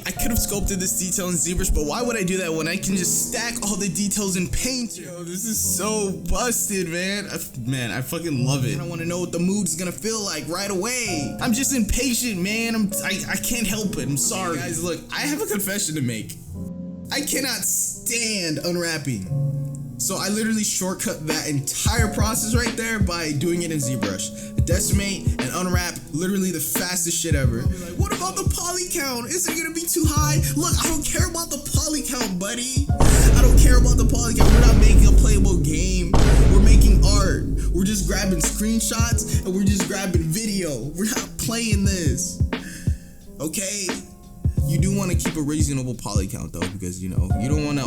I could have sculpted this detail in Zbrush, but why would I do that when I can just stack all the details in Paint? Yo, this is so busted, man. I fucking love it. I want to know what the mood is gonna feel like right away. I'm just impatient, man. I can't help it. I'm sorry. Hey guys, look, I have a confession to make. I cannot stand unwrapping. So I literally shortcut that entire process right there by doing it in Zbrush. Decimate and unwrap, literally the fastest shit ever. Like, what about the poly count? Is it gonna be too high? Look, I don't care about the poly count, buddy. I don't care about the poly count. We're not making a playable game. We're making art. We're just grabbing screenshots and we're just grabbing video. We're not playing this. Okay? You do want to keep a reasonable poly count though, because you know you don't want to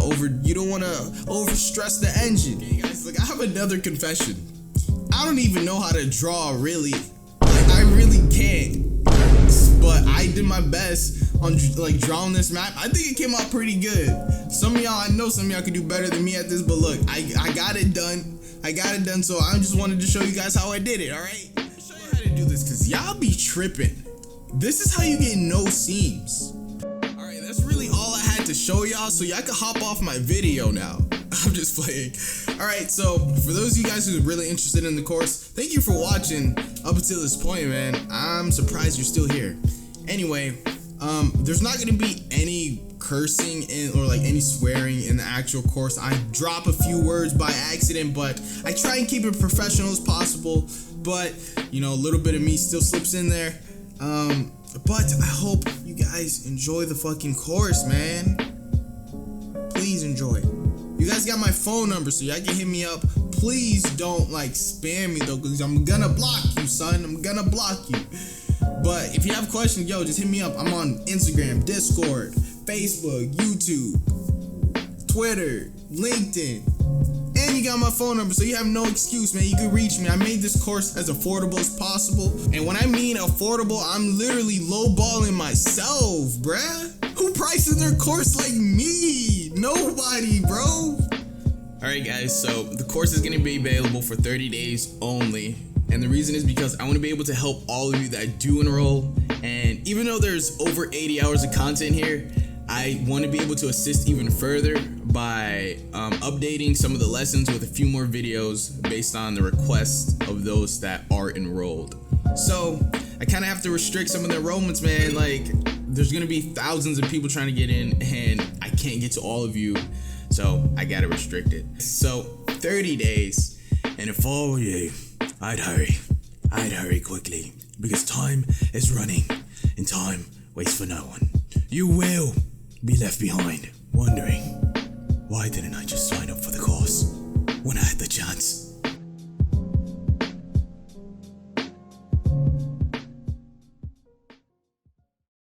over stress the engine. Okay, guys, look, I have another confession. I don't even know how to draw really. Like, I really can't. But I did my best on like drawing this map. I think it came out pretty good. Some of y'all, I know some of y'all could do better than me at this, but look, I got it done. I got it done. So I just wanted to show you guys how I did it. All right. I'll show you how to do this because y'all be tripping. This is how you get no seams. That's really all I had to show y'all, so y'all can hop off my video now. I'm just playing. Alright, so for those of you guys who are really interested in the course, thank you for watching up until this point, man. I'm surprised you're still here. Anyway, there's not gonna be any cursing or like any swearing in the actual course. I drop a few words by accident, but I try and keep it professional as possible. But you know, a little bit of me still slips in there. But I hope you guys enjoy the fucking course, man. Please enjoy. You guys got my phone number, so y'all can hit me up. Please don't like spam me though, because I'm gonna block you, son. I'm gonna block you. But if you have questions, yo, just hit me up. I'm on Instagram, Discord, Facebook, YouTube, Twitter, LinkedIn. And you got my phone number, so you have no excuse, man. You can reach me. I made this course as affordable as possible. And when I mean affordable, I'm literally lowballing myself, bruh. Who prices their course like me? Nobody, bro. Alright guys, so the course is gonna be available for 30 days only. And the reason is because I want to be able to help all of you that do enroll. And even though there's over 80 hours of content here, I want to be able to assist even further by updating some of the lessons with a few more videos based on the requests of those that are enrolled. So I kind of have to restrict some of the enrollments, man. Like, there's going to be thousands of people trying to get in and I can't get to all of you. So I got to restrict it. So 30 days. And if I were you, I'd hurry quickly because time is running and time waits for no one. You will be left behind, wondering, why didn't I just sign up for the course when I had the chance?